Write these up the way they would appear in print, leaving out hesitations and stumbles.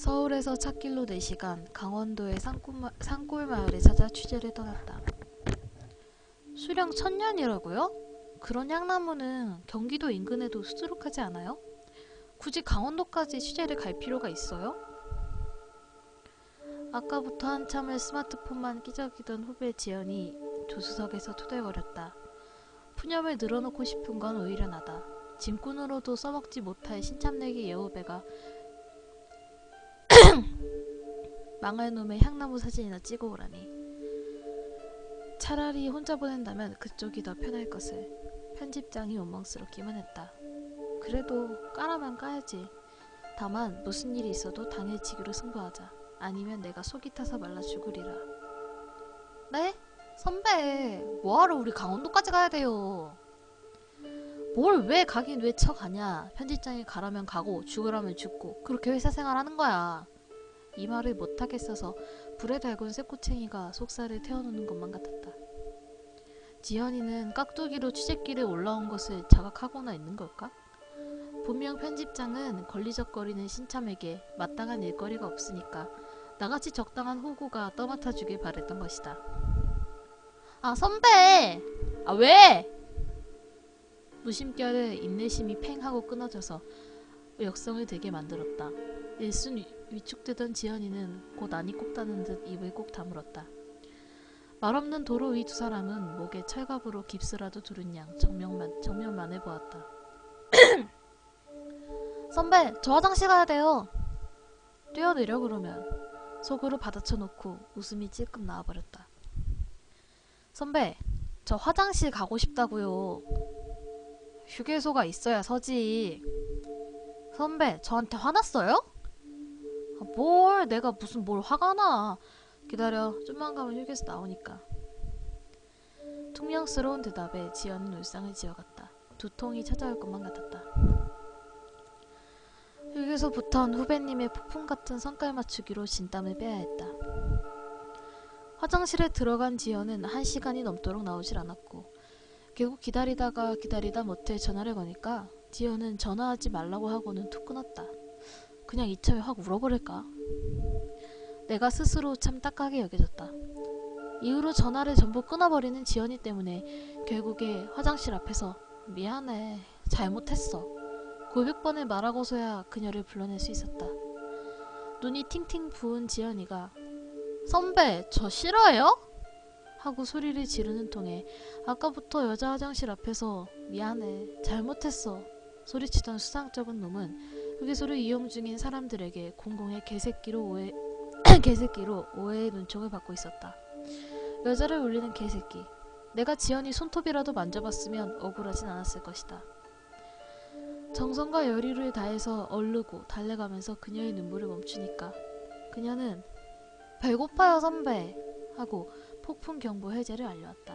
서울에서 찻길로 4시간, 강원도의 산골 마을에 찾아 취재를 떠났다. 수령 1000년이라고요? 그런 향나무는 경기도 인근에도 수두룩하지 않아요? 굳이 강원도까지 취재를 갈 필요가 있어요? 아까부터 한참을 스마트폰만 끼적이던 후배 지연이 조수석에서 투덜거렸다. 푸념을 늘어놓고 싶은 건 오히려 나다. 짐꾼으로도 써먹지 못할 신참내기 예후배가 망할 놈의 향나무 사진이나 찍어오라니. 차라리 혼자 보낸다면 그쪽이 더 편할 것을. 편집장이 원망스럽기만 했다. 그래도 까라면 까야지. 다만 무슨 일이 있어도 당일치기로 승부하자. 아니면 내가 속이 타서 말라 죽으리라. 네? 선배, 뭐하러 우리 강원도까지 가야 돼요? 뭘 왜 가긴 왜 쳐가냐. 편집장이 가라면 가고 죽으라면 죽고 그렇게 회사 생활하는 거야. 이 말을 못하겠어서 불에 달군 쇠꼬챙이가 속살을 태워놓는 것만 같았다. 지연이는 깍두기로 취재길에 올라온 것을 자각하고나 있는 걸까? 분명 편집장은 걸리적거리는 신참에게 마땅한 일거리가 없으니까 나같이 적당한 호구가 떠맡아주길 바랬던 것이다. 아, 선배! 아, 왜? 무심결에 인내심이 팽 하고 끊어져서 역성을 들게 만들었다. 일순 위축되던 지연이는 곧 안이 꼭 닿는 듯 입을 꼭 다물었다. 말없는 도로 위 두 사람은 목에 철갑으로 깁스라도 두른 양 정면만을 보았다. 선배, 저 화장실 가야 돼요. 뛰어내려 그러면. 속으로 받아쳐 놓고 웃음이 찔끔 나와버렸다. 선배, 저 화장실 가고 싶다고요. 휴게소가 있어야 서지. 선배, 저한테 화났어요? 뭘 내가 무슨 뭘 화가 나. 기다려, 좀만 가면 휴게소 나오니까. 퉁명스러운 대답에 지연은 울상을 지어갔다. 두통이 찾아올 것만 같았다. 휴게소부턴 후배님의 폭풍같은 성깔 맞추기로 진땀을 빼야 했다. 화장실에 들어간 지연은 1시간이 넘도록 나오질 않았고 결국 기다리다 못해 전화를 거니까 지연은 전화하지 말라고 하고는 툭 끊었다. 그냥 이참에 확 울어버릴까? 내가 스스로 참 딱하게 여겨졌다. 이후로 전화를 전부 끊어버리는 지연이 때문에 결국에 화장실 앞에서 미안해, 잘못했어, 900번을 말하고서야 그녀를 불러낼 수 있었다. 눈이 팅팅 부은 지연이가 선배, 저 싫어해요? 하고 소리를 지르는 통에 아까부터 여자 화장실 앞에서 미안해, 잘못했어 소리치던 수상쩍은 놈은 휴게소를 이용 중인 사람들에게 공공의 개새끼로 오해의 눈총을 받고 있었다. 여자를 울리는 개새끼. 내가 지연이 손톱이라도 만져봤으면 억울하진 않았을 것이다. 정성과 열의를 다해서 얼르고 달래가면서 그녀의 눈물을 멈추니까 그녀는 배고파요 선배 하고 폭풍 경보 해제를 알려왔다.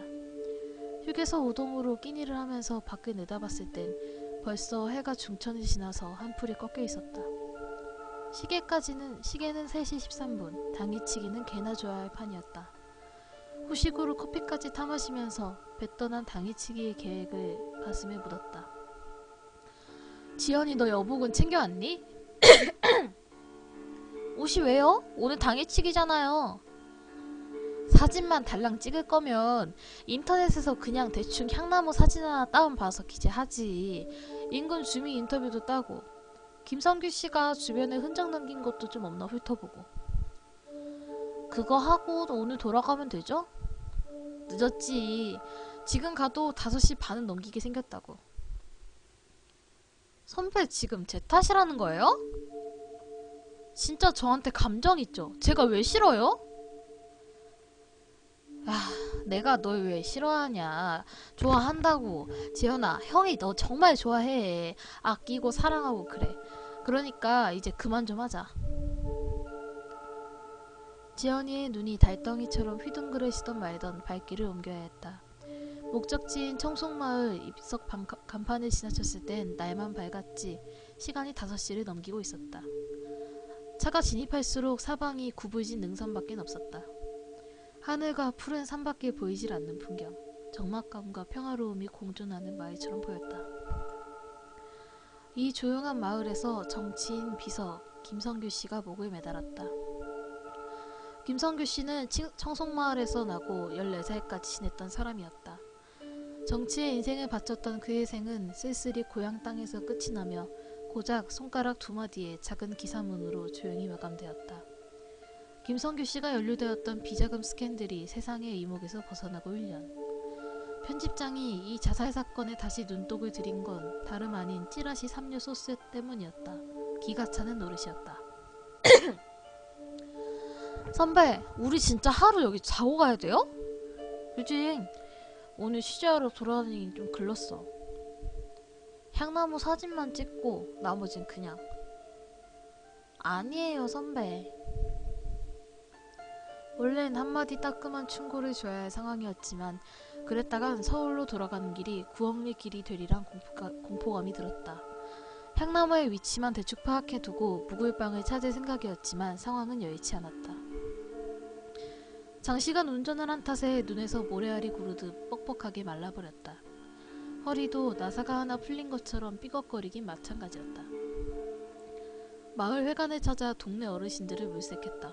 휴게소 우동으로 끼니를 하면서 밖을 내다봤을 땐 벌써 해가 중천을 지나서 한풀이 꺾여 있었다. 시계는 3시 13분, 당일치기는 개나 줘야 할 판이었다. 후식으로 커피까지 타마시면서 뱉떠난 당일치기의 계획을 가슴에 묻었다. 지연이, 너 여복은 챙겨왔니? 옷이 왜요? 오늘 당일치기잖아요. 사진만 달랑 찍을 거면 인터넷에서 그냥 대충 향나무 사진 하나 다운봐서 기재하지. 인근 주민 인터뷰도 따고 김성규씨가 주변에 흔적 남긴 것도 좀 없나 훑어보고. 그거 하고 오늘 돌아가면 되죠? 늦었지. 지금 가도 5시 반은 넘기게 생겼다고. 선배, 지금 제 탓이라는 거예요? 진짜 저한테 감정 있죠? 제가 왜 싫어요? 내가 널 왜 싫어하냐. 좋아한다고. 지연아, 형이 너 정말 좋아해. 아끼고 사랑하고 그래. 그러니까 이제 그만 좀 하자. 지연이의 눈이 달덩이처럼 휘둥그레시던 말던 발길을 옮겨야 했다. 목적지인 청송마을 입석 간판을 지나쳤을 땐 날만 밝았지 시간이 5시를 넘기고 있었다. 차가 진입할수록 사방이 구부진 능선밖엔 없었다. 하늘과 푸른 산밖에 보이질 않는 풍경. 적막감과 평화로움이 공존하는 마을처럼 보였다. 이 조용한 마을에서 정치인, 비서, 김성규 씨가 목을 매달았다. 김성규 씨는 청송마을에서 나고 14살까지 지냈던 사람이었다. 정치에 인생을 바쳤던 그의 생은 쓸쓸히 고향 땅에서 끝이 나며 고작 손가락 2마디의 작은 기사문으로 조용히 마감되었다. 김성규 씨가 연루되었던 비자금 스캔들이 세상의 이목에서 벗어나고 1년. 편집장이 이 자살 사건에 다시 눈독을 들인 건 다름 아닌 찌라시 3류 소스 때문이었다. 기가 차는 노릇이었다. 선배, 우리 진짜 하루 여기 자고 가야 돼요? 유진, 오늘 취재하러 돌아다니긴 좀 글렀어. 향나무 사진만 찍고 나머진 그냥. 아니에요, 선배. 원래는 한마디 따끔한 충고를 줘야 할 상황이었지만 그랬다간 서울로 돌아가는 길이 구억리 길이 되리란 공포감이 들었다. 향나무의 위치만 대충 파악해두고 묵을 방을 찾을 생각이었지만 상황은 여의치 않았다. 장시간 운전을 한 탓에 눈에서 모래알이 고르듯 뻑뻑하게 말라버렸다. 허리도 나사가 하나 풀린 것처럼 삐걱거리긴 마찬가지였다. 마을 회관을 찾아 동네 어르신들을 물색했다.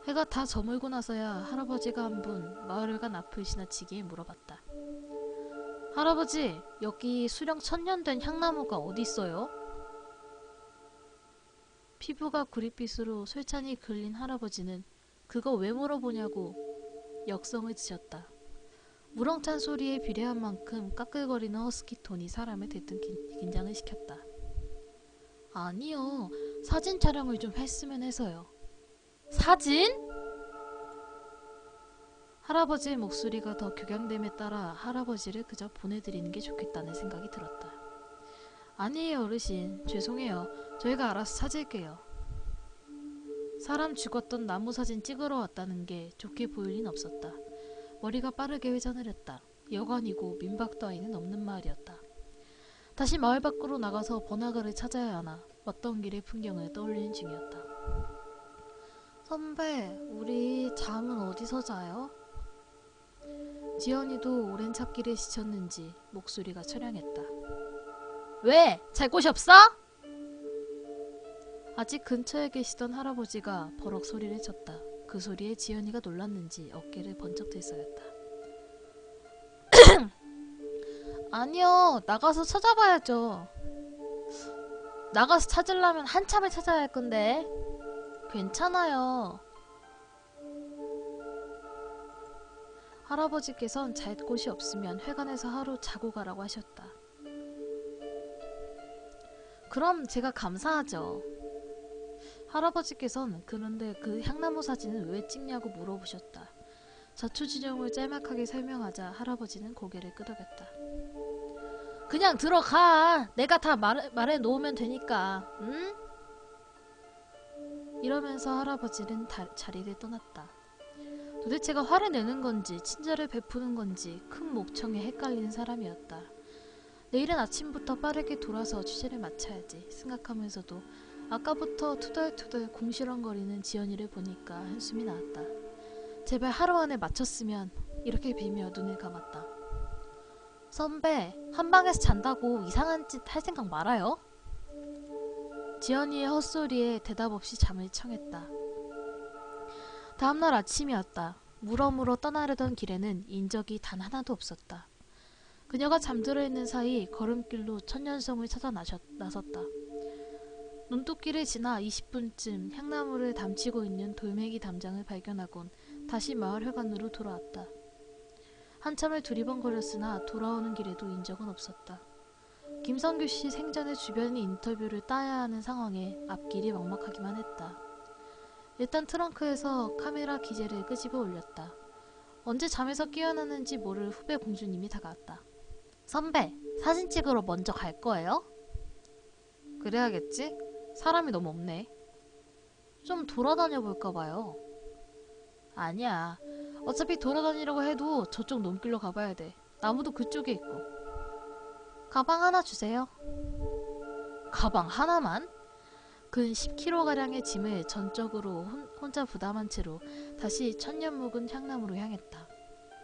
해가 다 저물고 나서야 할아버지가 한 분 마을회관 앞을 지나치게 물어봤다. 할아버지, 여기 수령 1000년 된 향나무가 어딨어요? 피부가 구릿빛으로 솔찬히 글린 할아버지는 그거 왜 물어보냐고 역성을 지셨다. 무렁찬 소리에 비례한 만큼 까끌거리는 허스키 톤이 사람을 대뜸 긴장을 시켰다. 아니요, 사진 촬영을 좀 했으면 해서요. 사진? 할아버지의 목소리가 더 격양됨에 따라 할아버지를 그저 보내드리는 게 좋겠다는 생각이 들었다. 아니에요, 어르신. 죄송해요. 저희가 알아서 찾을게요. 사람 죽었던 나무 사진 찍으러 왔다는 게 좋게 보일 린 없었다. 머리가 빠르게 회전을 했다. 여관이고 민박 따위는 없는 마을이었다. 다시 마을 밖으로 나가서 번화가를 찾아야 하나 왔던 길의 풍경을 떠올리는 중이었다. 선배, 우리 잠은 어디서 자요? 지연이도 오랜 찾기를 지쳤는지 목소리가 처량했다. 왜? 잘 곳이 없어? 아직 근처에 계시던 할아버지가 버럭 소리를 쳤다. 그 소리에 지연이가 놀랐는지 어깨를 번쩍 들썩였다. 아니요, 나가서 찾아봐야죠. 나가서 찾으려면 한참을 찾아야 할 건데. 괜찮아요. 할아버지께선 잘 곳이 없으면 회관에서 하루 자고 가라고 하셨다. 그럼 제가 감사하죠. 할아버지께선 그런데 그 향나무 사진은 왜 찍냐고 물어보셨다. 자초지종을 짤막하게 설명하자 할아버지는 고개를 끄덕였다. 그냥 들어가. 내가 다 말해 놓으면 되니까. 응? 이러면서 할아버지는 자리를 떠났다. 도대체가 화를 내는 건지 친절을 베푸는 건지 큰 목청에 헷갈리는 사람이었다. 내일은 아침부터 빠르게 돌아서 취재를 마쳐야지 생각하면서도 아까부터 투덜투덜 공시렁거리는 지연이를 보니까 한숨이 나왔다. 제발 하루 안에 마쳤으면 이렇게 빌며 눈을 감았다. 선배, 한방에서 잔다고 이상한 짓 할 생각 말아요. 지연이의 헛소리에 대답 없이 잠을 청했다. 다음날 아침이었다. 물어물어 떠나려던 길에는 인적이 단 하나도 없었다. 그녀가 잠들어 있는 사이 걸음길로 천년성을 찾아 나섰다. 논뚝길을 지나 20분쯤 향나무를 담치고 있는 돌멩이 담장을 발견하곤 다시 마을회관으로 돌아왔다. 한참을 두리번거렸으나 돌아오는 길에도 인적은 없었다. 김성규 씨 생전에 주변인 인터뷰를 따야 하는 상황에 앞길이 막막하기만 했다. 일단 트렁크에서 카메라 기재를 끄집어 올렸다. 언제 잠에서 깨어났는지 모를 후배 공주님이 다가왔다. 선배, 사진 찍으러 먼저 갈 거예요? 그래야겠지? 사람이 너무 없네. 좀 돌아다녀 볼까봐요. 아니야. 어차피 돌아다니려고 해도 저쪽 논길로 가봐야 돼. 나무도 그쪽에 있고. 가방 하나 주세요. 가방 하나만? 근 10kg가량의 짐을 전적으로 혼자 부담한 채로 다시 천년 묵은 향나무로 향했다.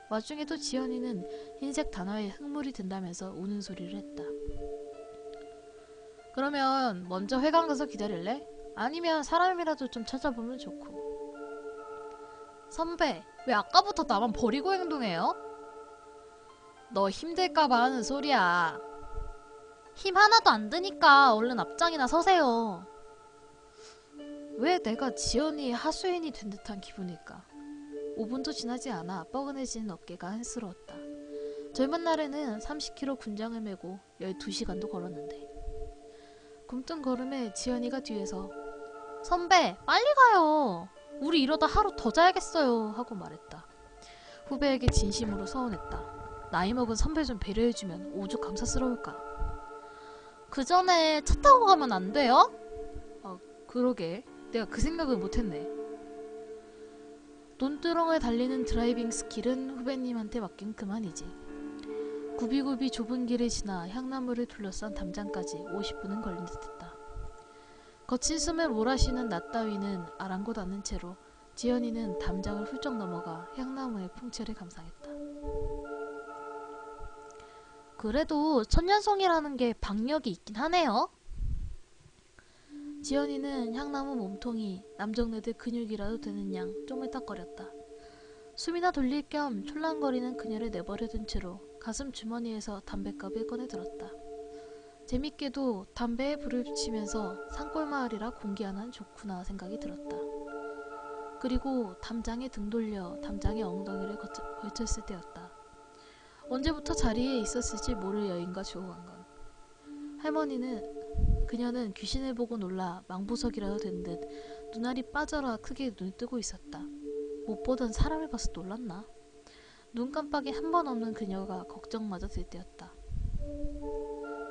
와중에도 지연이는 흰색 단화에 흙물이 든다면서 우는 소리를 했다. 그러면 먼저 회관 가서 기다릴래? 아니면 사람이라도 좀 찾아보면 좋고. 선배, 왜 아까부터 나만 버리고 행동해요? 너 힘들까봐 하는 소리야. 힘 하나도 안 드니까 얼른 앞장이나 서세요. 왜 내가 지연이의 하수인이 된 듯한 기분일까? 5분도 지나지 않아 뻐근해지는 어깨가 한스러웠다. 젊은 날에는 30km 군장을 메고 12시간도 걸었는데 굼뜬 걸음에 지연이가 뒤에서 선배 빨리 가요. 우리 이러다 하루 더 자야겠어요 하고 말했다. 후배에게 진심으로 서운했다. 나이 먹은 선배 좀 배려해주면 오죽 감사스러울까. 그 전에 차 타고 가면 안 돼요? 그러게 내가 그 생각을 못했네. 논두렁을 달리는 드라이빙 스킬은 후배님한테 맡긴 그만이지. 굽이굽이 좁은 길을 지나 향나무를 둘러싼 담장까지 50분은 걸린 듯했다. 거친 숨을 몰아쉬는 나 따위는 아랑곳 않은 채로 지연이는 담장을 훌쩍 넘어가 향나무의 풍채를 감상했다. 그래도 천년송이라는 게 박력이 있긴 하네요. 지연이는 향나무 몸통이 남정네들 근육이라도 되는 양 쪼물딱거렸다. 숨이나 돌릴 겸 촐랑거리는 그녀를 내버려둔 채로 가슴 주머니에서 담뱃갑을 꺼내들었다. 재밌게도 담배에 불을 붙이면서 산골마을이라 공기 하나는 좋구나 생각이 들었다. 그리고 담장에 등 돌려 담장에 엉덩이를 걸쳤을 때였다. 언제부터 자리에 있었을지 모를 여인과 주고간건. 그녀는 귀신을 보고 놀라 망부석이라도 된 듯 눈알이 빠져라 크게 눈을 뜨고 있었다. 못 보던 사람을 봐서 놀랐나? 눈 깜빡이 한 번 없는 그녀가 걱정마저 들 때였다.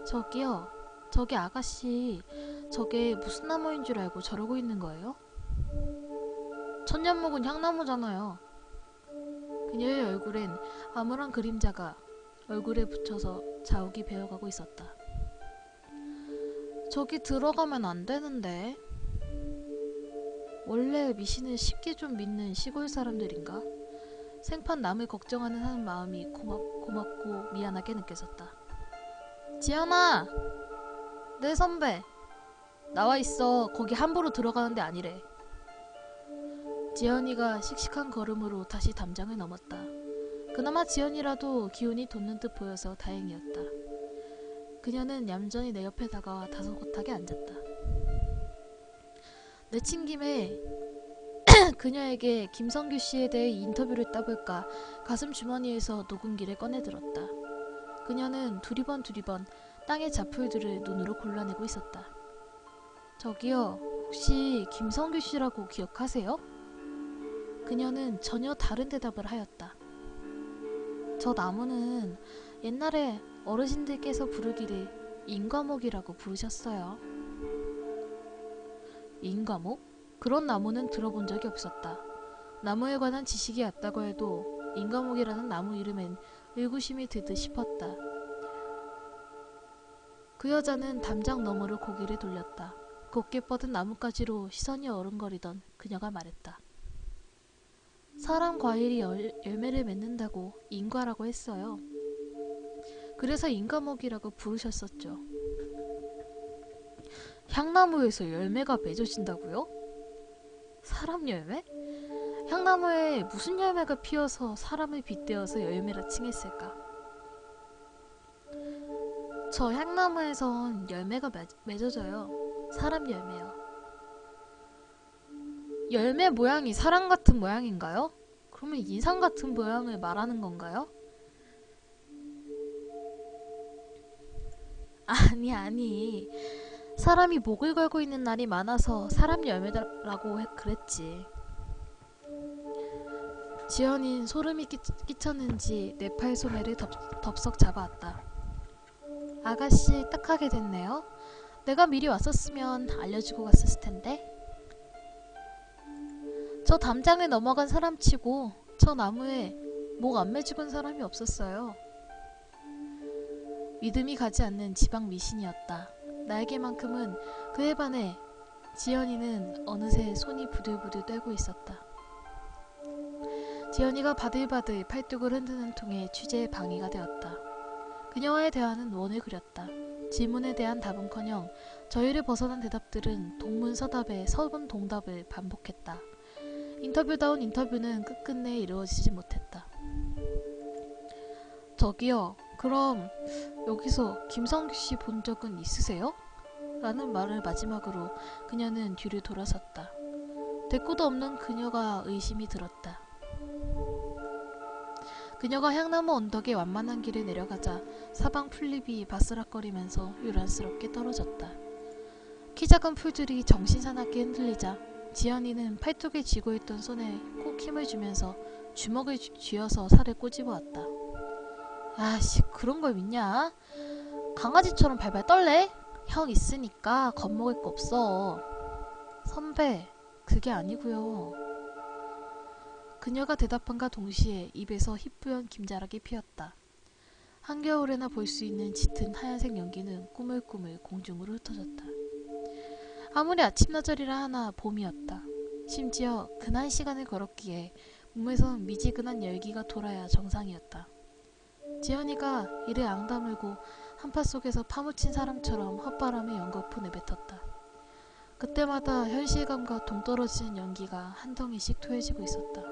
저기요, 저기 아가씨, 저게 무슨 나무인 줄 알고 저러고 있는 거예요? 천년 묵은 향나무잖아요. 그녀의 얼굴엔 암울한 그림자가 얼굴에 붙여서 자욱이 배어가고 있었다. 저기 들어가면 안 되는데. 원래 미신을 쉽게 좀 믿는 시골 사람들인가? 생판 남을 걱정하는 하는 마음이 고맙고 미안하게 느껴졌다. 지연아! 네 선배! 나와 있어. 거기 함부로 들어가는 데 아니래. 지연이가 씩씩한 걸음으로 다시 담장을 넘었다. 그나마 지연이라도 기운이 돋는 듯 보여서 다행이었다. 그녀는 얌전히 내 옆에 다가와 다소곳하게 앉았다. 내친 김에 그녀에게 김성규 씨에 대해 인터뷰를 따볼까 가슴 주머니에서 녹음기를 꺼내들었다. 그녀는 두리번 땅의 자풀들을 눈으로 골라내고 있었다. 저기요, 혹시 김성규 씨라고 기억하세요? 그녀는 전혀 다른 대답을 하였다. 저 나무는 옛날에 어르신들께서 부르기를 인과목이라고 부르셨어요. 인과목? 그런 나무는 들어본 적이 없었다. 나무에 관한 지식이 없다고 해도 인과목이라는 나무 이름엔 의구심이 들듯 싶었다. 그 여자는 담장 너머로 고개를 돌렸다. 곱게 뻗은 나뭇가지로 시선이 어른거리던 그녀가 말했다. 사람 과일이 열매를 맺는다고 인과라고 했어요. 그래서 인과목이라고 부르셨었죠. 향나무에서 열매가 맺어진다고요? 사람 열매? 향나무에 무슨 열매가 피어서 사람을 빗대어서 열매라 칭했을까? 저 향나무에선 열매가 맺어져요. 사람 열매요. 열매 모양이 사람 같은 모양인가요? 그러면 인상 같은 모양을 말하는 건가요? 아니. 사람이 목을 걸고 있는 날이 많아서 사람 열매라고 그랬지. 지연인 소름이 끼쳤는지 내 팔 소매를 덥석 잡아왔다. 아가씨 딱하게 됐네요. 내가 미리 왔었으면 알려주고 갔었을 텐데. 저 담장을 넘어간 사람치고 저 나무에 목 안 매죽은 사람이 없었어요. 믿음이 가지 않는 지방 미신이었다. 나에게만큼은 그에 반해 지연이는 어느새 손이 부들부들 떨고 있었다. 지연이가 바들바들 팔뚝을 흔드는 통에 취재에 방해가 되었다. 그녀와의 대화는 원을 그렸다. 질문에 대한 답은커녕 저희를 벗어난 대답들은 동문서답에 서문동답을 반복했다. 인터뷰다운 인터뷰는 끝끝내 이루어지지 못했다. 저기요, 그럼 여기서 김성규씨 본 적은 있으세요? 라는 말을 마지막으로 그녀는 뒤를 돌아섰다. 대꾸도 없는 그녀가 의심이 들었다. 그녀가 향나무 언덕의 완만한 길을 내려가자 사방 풀잎이 바스락거리면서 요란스럽게 떨어졌다. 키 작은 풀들이 정신사납게 흔들리자 지연이는 팔뚝에 쥐고 있던 손에 꼭 힘을 주면서 주먹을 쥐어서 살을 꼬집어왔다. 아씨, 그런 걸 믿냐? 강아지처럼 발발 떨래? 형 있으니까 겁먹을 거 없어. 선배, 그게 아니고요. 그녀가 대답한과 동시에 입에서 희뿌연 김자락이 피었다. 한겨울에나 볼 수 있는 짙은 하얀색 연기는 꾸물꾸물 공중으로 흩어졌다. 아무리 아침나절이라 하나 봄이었다. 심지어 그날 시간을 걸었기에 몸에선 미지근한 열기가 돌아야 정상이었다. 지연이가 이를 앙다물고 한파 속에서 파묻힌 사람처럼 헛바람에 연거푸 내뱉었다. 그때마다 현실감과 동떨어지는 연기가 한 덩이씩 토해지고 있었다.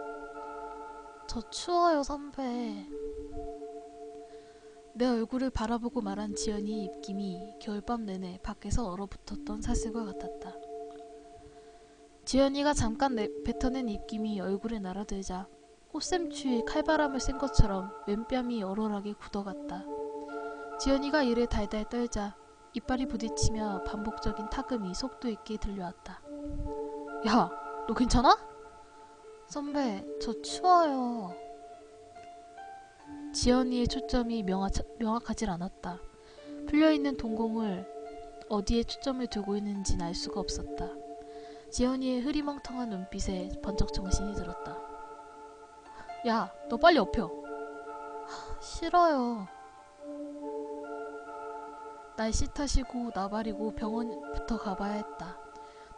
저 추워요, 선배. 내 얼굴을 바라보고 말한 지연이의 입김이 겨울밤 내내 밖에서 얼어붙었던 사슬과 같았다. 지연이가 잠깐 뱉어낸 입김이 얼굴에 날아들자 꽃샘추위 칼바람을 쐰 것처럼 왼뺨이 얼얼하게 굳어갔다. 지연이가 이를 달달 떨자 이빨이 부딪히며 반복적인 타금이 속도 있게 들려왔다. 야, 너 괜찮아? 선배, 저 추워요. 지연이의 초점이 명확하질 않았다. 풀려있는 동공을 어디에 초점을 두고 있는지는 알 수가 없었다. 지연이의 흐리멍텅한 눈빛에 번쩍 정신이 들었다. 야, 너 빨리 엎혀. 싫어요. 날씨 탓이고 나발이고 병원부터 가봐야 했다.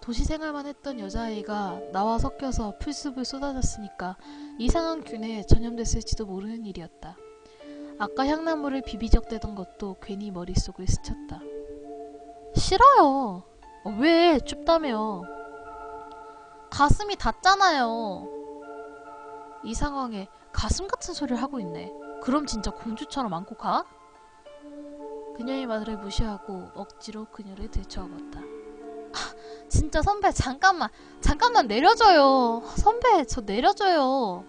도시 생활만 했던 여자아이가 나와 섞여서 풀숲을 쏟아졌으니까 이상한 균에 전염됐을지도 모르는 일이었다. 아까 향나무를 비비적대던 것도 괜히 머릿속을 스쳤다. 싫어요. 왜? 춥다며. 가슴이 닿잖아요. 이 상황에 가슴 같은 소리를 하고 있네. 그럼 진짜 공주처럼 안고 가? 그녀의 말을 무시하고 억지로 그녀를 들쳐업었다. 진짜 선배, 잠깐만 내려줘요. 선배, 저 내려줘요.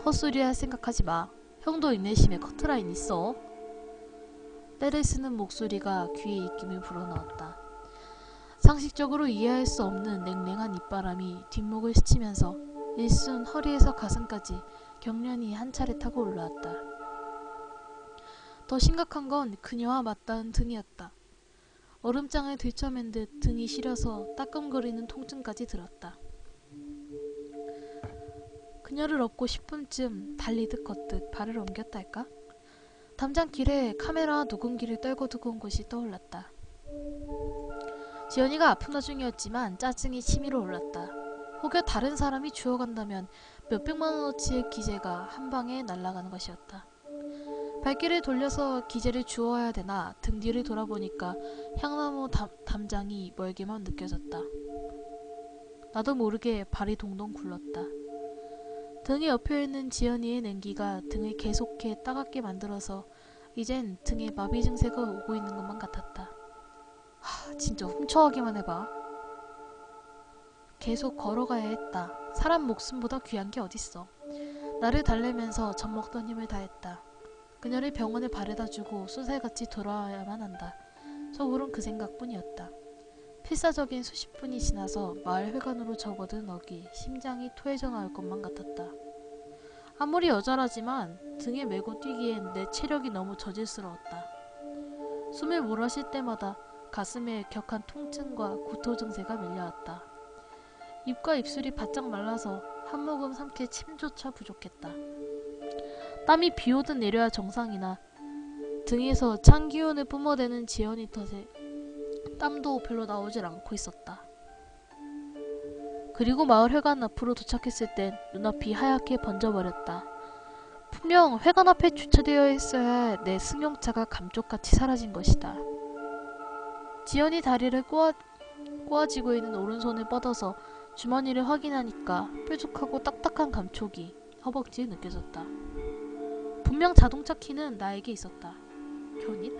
헛소리할 생각하지 마. 형도 인내심에 커트라인 있어. 때를 쓰는 목소리가 귀에 입김을 불어넣었다. 상식적으로 이해할 수 없는 냉랭한 입바람이 뒷목을 스치면서 일순 허리에서 가슴까지 격련히 한 차례 타고 올라왔다. 더 심각한 건 그녀와 맞닿은 등이었다. 얼음장을 들쳐맨 듯 등이 시려서 따끔거리는 통증까지 들었다. 그녀를 업고 10분쯤 달리듯 걷듯 발을 옮겼달까? 담장 길에 카메라 누군기를 떨고 두고 온 것이 떠올랐다. 지연이가 아픈 와중이었지만 짜증이 치밀어 올랐다. 혹여 다른 사람이 주워간다면 몇백만원어치의 기재가 한방에 날아가는 것이었다. 발길을 돌려서 기재를 주워야 되나 등 뒤를 돌아보니까 향나무 담장이 멀게만 느껴졌다. 나도 모르게 발이 동동 굴렀다. 등에 엎여있는 지연이의 냉기가 등을 계속해 따갑게 만들어서 이젠 등에 마비 증세가 오고 있는 것만 같았다. 진짜 훔쳐가기만 해봐. 계속 걸어가야 했다. 사람 목숨보다 귀한 게 어딨어. 나를 달래면서 젖먹던 힘을 다했다. 그녀를 병원에 바래다주고 쏜살같이 돌아와야만 한다. 속으론 그 생각뿐이었다. 필사적인 수십 분이 지나서 마을 회관으로 접어든 어기 심장이 토해져 나올 것만 같았다. 아무리 여자라지만 등에 메고 뛰기엔 내 체력이 너무 저질스러웠다. 숨을 몰아쉴 때마다 가슴에 격한 통증과 구토 증세가 밀려왔다. 입과 입술이 바짝 말라서 한 모금 삼킬 침조차 부족했다. 땀이 비오듯 내려야 정상이나 등에서 찬 기운을 뿜어대는 지연이 탓에 땀도 별로 나오질 않고 있었다. 그리고 마을 회관 앞으로 도착했을 땐 눈앞이 하얗게 번져버렸다. 분명 회관 앞에 주차되어 있어야 할 내 승용차가 감쪽같이 사라진 것이다. 지연이 다리를 꼬아쥐고 있는 오른손을 뻗어서 주머니를 확인하니까 뾰족하고 딱딱한 감촉이 허벅지에 느껴졌다. 분명 자동차 키는 나에게 있었다. 견인?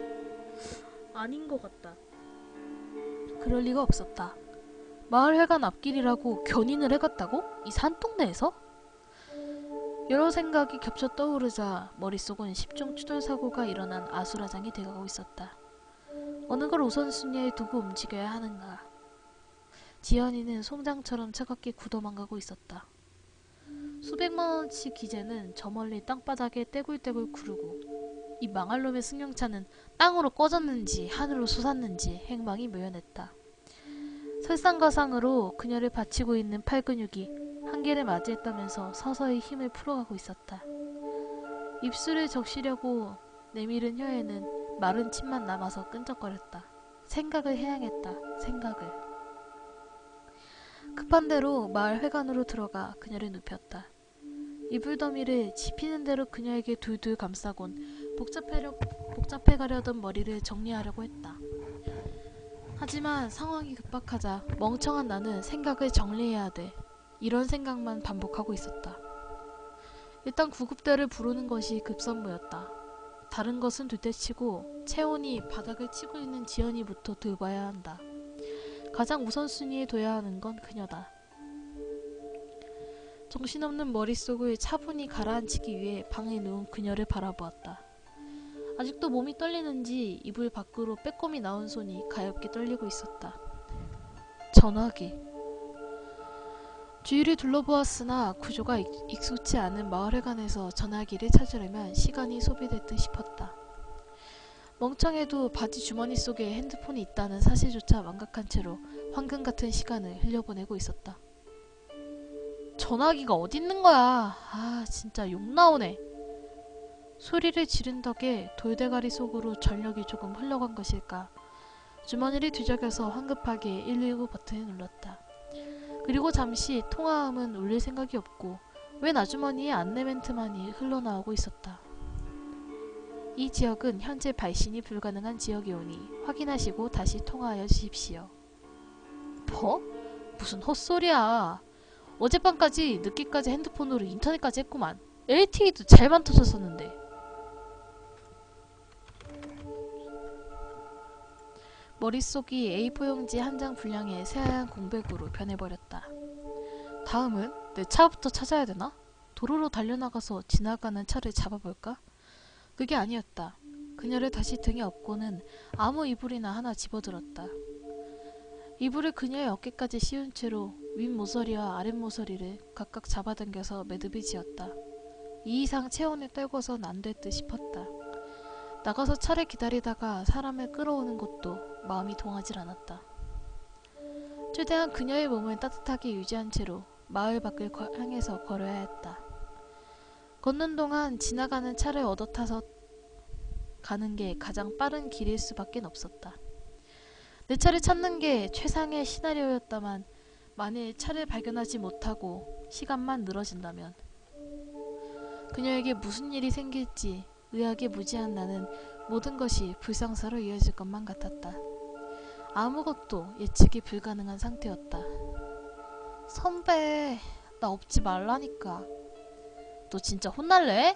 아닌 것 같다. 그럴 리가 없었다. 마을회관 앞길이라고 견인을 해갔다고? 이 산동네에서? 여러 생각이 겹쳐 떠오르자 머릿속은 10종 추돌 사고가 일어난 아수라장이 돼가고 있었다. 어느 걸 우선순위에 두고 움직여야 하는가. 지연이는 솜장처럼 차갑게 굳어만가고 있었다. 수백만원치 기재는 저 멀리 땅바닥에 떼굴떼굴 구르고 이 망할 놈의 승용차는 땅으로 꺼졌는지 하늘로 솟았는지 행방이 묘연했다. 설상가상으로 그녀를 받치고 있는 팔근육이 한계를 맞이했다면서 서서히 힘을 풀어가고 있었다. 입술을 적시려고 내밀은 혀에는 마른 침만 남아서 끈적거렸다. 생각을 해야 했다. 생각을. 급한 대로 마을 회관으로 들어가 그녀를 눕혔다. 이불더미를 지피는 대로 그녀에게 둘둘 감싸곤 복잡해가려던 머리를 정리하려고 했다. 하지만 상황이 급박하자 멍청한 나는 생각을 정리해야 돼. 이런 생각만 반복하고 있었다. 일단 구급대를 부르는 것이 급선무였다. 다른 것은 둘째치고 체온이 바닥을 치고 있는 지연이부터 돌봐야 한다. 가장 우선순위에 둬야 하는 건 그녀다. 정신없는 머릿속을 차분히 가라앉히기 위해 방에 누운 그녀를 바라보았다. 아직도 몸이 떨리는지 이불 밖으로 빼꼼히 나온 손이 가엽게 떨리고 있었다. 전화기. 주위를 둘러보았으나 구조가 익숙치 않은 마을회관에서 전화기를 찾으려면 시간이 소비될 듯 싶었다. 멍청해도 바지 주머니 속에 핸드폰이 있다는 사실조차 망각한 채로 황금 같은 시간을 흘려보내고 있었다. 전화기가 어딨는 거야. 아 진짜 욕 나오네. 소리를 지른 덕에 돌대가리 속으로 전력이 조금 흘러간 것일까. 주머니를 뒤적여서 황급하게 119 버튼을 눌렀다. 그리고 잠시 통화음은 울릴 생각이 없고 웬 아주머니의 안내 멘트만이 흘러나오고 있었다. 이 지역은 현재 발신이 불가능한 지역이오니 확인하시고 다시 통화하여 주십시오. 뭐? 무슨 헛소리야. 어젯밤까지 늦게까지 핸드폰으로 인터넷까지 했구만. LTE도 잘만 터졌었는데. 머릿속이 A4 용지 한 장 분량의 새하얀 공백으로 변해버렸다. 다음은 내 차부터 찾아야 되나? 도로로 달려나가서 지나가는 차를 잡아볼까? 그게 아니었다. 그녀를 다시 등에 업고는 아무 이불이나 하나 집어들었다. 이불을 그녀의 어깨까지 씌운 채로 윗모서리와 아랫모서리를 각각 잡아당겨서 매듭을 지었다. 이 이상 체온을 떨고선 안 될 듯 싶었다. 나가서 차를 기다리다가 사람을 끌어오는 것도 마음이 동하질 않았다. 최대한 그녀의 몸을 따뜻하게 유지한 채로 마을 밖을 향해서 걸어야 했다. 걷는 동안 지나가는 차를 얻어타서 가는 게 가장 빠른 길일 수밖에 없었다. 내 차를 찾는 게 최상의 시나리오였다만 만일 차를 발견하지 못하고 시간만 늘어진다면 그녀에게 무슨 일이 생길지 의학에 무지한 나는 모든 것이 불상사로 이어질 것만 같았다. 아무것도 예측이 불가능한 상태였다. 선배, 나 업지 말라니까. 너 진짜 혼날래?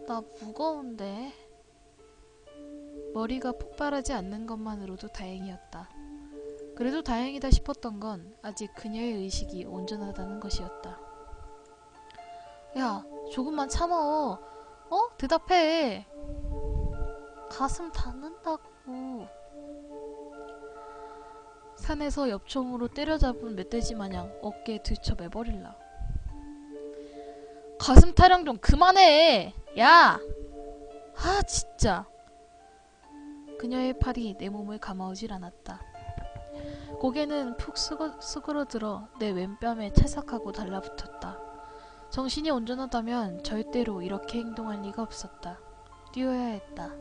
나 무거운데. 머리가 폭발하지 않는 것만으로도 다행이었다. 그래도 다행이다 싶었던 건 아직 그녀의 의식이 온전하다는 것이었다. 야, 조금만 참어. 대답해. 가슴 닿는다고. 산에서 엽총으로 때려잡은 멧돼지 마냥 어깨에 들쳐 매버릴라. 가슴 타령 좀 그만해. 야! 아 진짜. 그녀의 팔이 내 몸을 감아오질 않았다. 고개는 푹 수그러들어 내 왼뺨에 찰싹하고 달라붙었다. 정신이 온전하다면 절대로 이렇게 행동할 리가 없었다. 뛰어야 했다.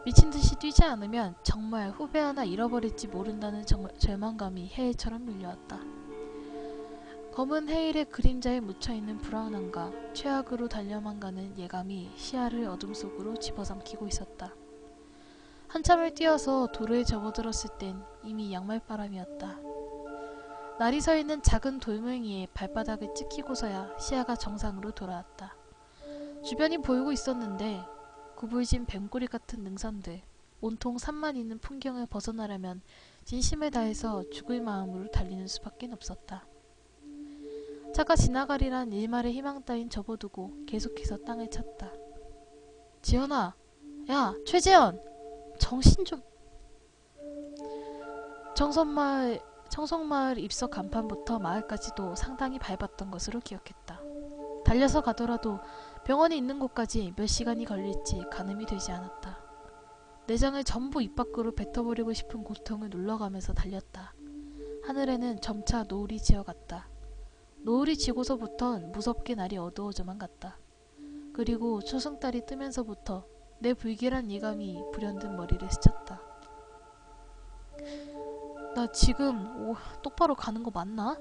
미친듯이 뛰지 않으면 정말 후배 하나 잃어버릴지 모른다는 절망감이 해일처럼 밀려왔다. 검은 해일의 그림자에 묻혀있는 불안함과 최악으로 달려만 가는 예감이 시야를 어둠 속으로 집어삼키고 있었다. 한참을 뛰어서 도로에 접어들었을 땐 이미 양말바람이었다. 날이 서 있는 작은 돌멩이에 발바닥을 찍히고서야 시야가 정상으로 돌아왔다. 주변이 보이고 있었는데 구불진 뱀꼬리 같은 능선들, 온통 산만 있는 풍경을 벗어나려면 진심을 다해서 죽을 마음으로 달리는 수밖에 없었다. 차가 지나가리란 일말의 희망 따윈 접어두고 계속해서 땅을 찼다. 지연아! 야! 최재현! 정신 좀... 청송마을 입석 간판부터 마을까지도 상당히 밟았던 것으로 기억했다. 달려서 가더라도 병원이 있는 곳까지 몇 시간이 걸릴지 가늠이 되지 않았다. 내장을 전부 입 밖으로 뱉어버리고 싶은 고통을 눌러가면서 달렸다. 하늘에는 점차 노을이 지어갔다. 노을이 지고서부턴 무섭게 날이 어두워져만 갔다. 그리고 초승달이 뜨면서부터 내 불길한 예감이 불현듯 머리를 스쳤다. 나 지금 똑바로 가는 거 맞나?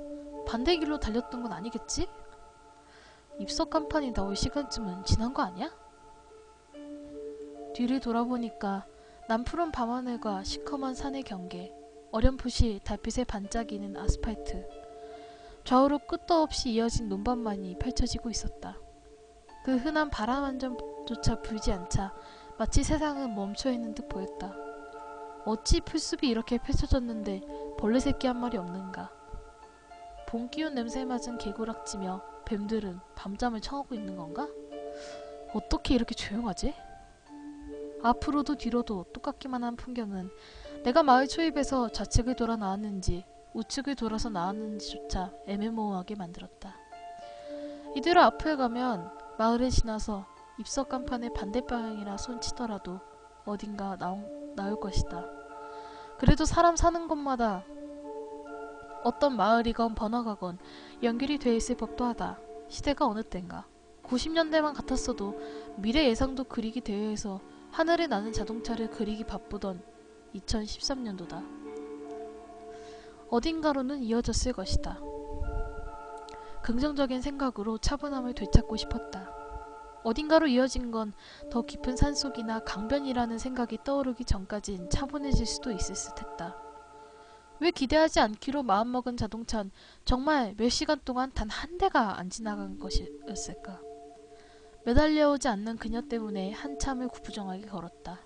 반대 길로 달렸던 건 아니겠지? 입석 간판이 나올 시간쯤은 지난 거 아니야? 뒤를 돌아보니까 남푸른 밤하늘과 시커먼 산의 경계, 어렴풋이 달빛에 반짝이는 아스팔트, 좌우로 끝도 없이 이어진 논밭만이 펼쳐지고 있었다. 그 흔한 바람 한 점조차 불지 않자 마치 세상은 멈춰있는 듯 보였다. 어찌 풀숲이 이렇게 펼쳐졌는데 벌레 새끼 한 마리 없는가. 봄 기운 냄새 맞은 개구락지며 뱀들은 밤잠을 청하고 있는 건가? 어떻게 이렇게 조용하지? 앞으로도 뒤로도 똑같기만 한 풍경은 내가 마을 초입에서 좌측을 돌아 나왔는지 우측을 돌아서 나왔는지조차 애매모호하게 만들었다. 이대로 앞을 가면 마을을 지나서 입석 간판의 반대 방향이라 손치더라도 어딘가 나올 것이다. 그래도 사람 사는 곳마다 어떤 마을이건 번화가건 연결이 돼 있을 법도 하다. 시대가 어느 땐가 90년대만 같았어도 미래 예상도 그리기 대회에서 하늘에 나는 자동차를 그리기 바쁘던 2013년도다. 어딘가로는 이어졌을 것이다. 긍정적인 생각으로 차분함을 되찾고 싶었다. 어딘가로 이어진 건 더 깊은 산속이나 강변이라는 생각이 떠오르기 전까진 차분해질 수도 있을 듯했다. 왜 기대하지 않기로 마음먹은 자동차는 정말 몇 시간 동안 단 한 대가 안 지나간 것이었을까? 매달려오지 않는 그녀 때문에 한참을 구부정하게 걸었다.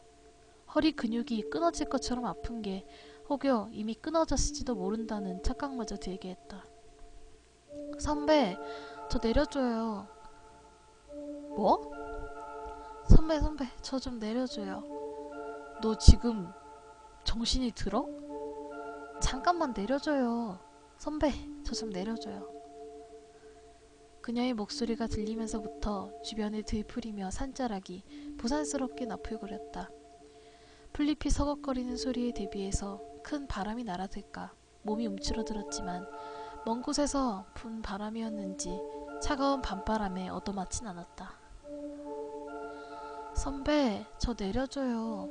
허리 근육이 끊어질 것처럼 아픈 게 혹여 이미 끊어졌을지도 모른다는 착각마저 들게 했다. 선배, 저 내려줘요. 뭐? 선배, 저 좀 내려줘요. 너 지금 정신이 들어? 잠깐만 내려줘요. 선배, 저 좀 내려줘요. 그녀의 목소리가 들리면서부터 주변을 들풀이며 산자락이 부산스럽게 나풀거렸다. 풀잎이 서걱거리는 소리에 대비해서 큰 바람이 날아들까 몸이 움츠러들었지만 먼 곳에서 분 바람이었는지 차가운 밤바람에 얻어맞진 않았다. 선배, 저 내려줘요.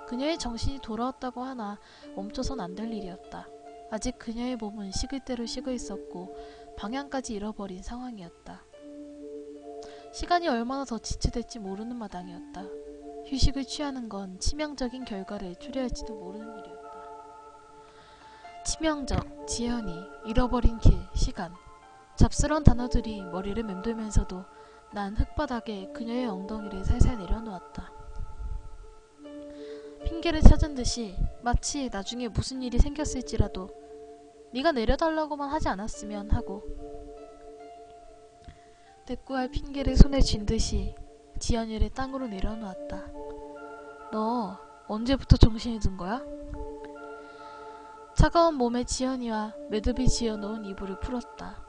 그녀의 정신이 돌아왔다고 하나 멈춰선 안 될 일이었다. 아직 그녀의 몸은 식을 대로 식어 있었고 방향까지 잃어버린 상황이었다. 시간이 얼마나 더 지체될지 모르는 마당이었다. 휴식을 취하는 건 치명적인 결과를 초래할지도 모르는 일이었다. 치명적, 지연이, 잃어버린 길, 시간. 잡스러운 단어들이 머리를 맴돌면서도 난 흙바닥에 그녀의 엉덩이를 살살 내려놓았다. 핑계를 찾은 듯이 마치 나중에 무슨 일이 생겼을지라도 네가 내려달라고만 하지 않았으면 하고 대꾸할 핑계를 손에 쥔 듯이 지연이를 땅으로 내려놓았다. 너 언제부터 정신이 든 거야? 차가운 몸에 지연이와 매듭이 지어놓은 이불을 풀었다.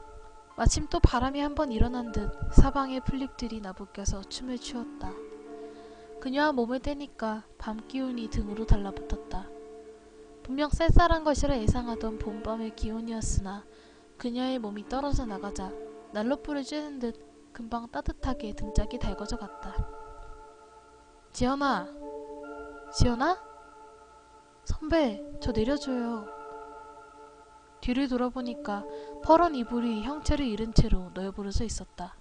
마침 또 바람이 한번 일어난 듯 사방의 풀잎들이 나부껴서 춤을 추었다. 그녀와 몸을 떼니까 밤 기운이 등으로 달라붙었다. 분명 쌀쌀한 것이라 예상하던 봄밤의 기온이었으나 그녀의 몸이 떨어져 나가자 난로불을 쬐는 듯 금방 따뜻하게 등짝이 달궈져 갔다. 지연아! 지연아? 선배, 저 내려줘요. 뒤를 돌아보니까 퍼런 이불이 형체를 잃은 채로 널브러져 있었다.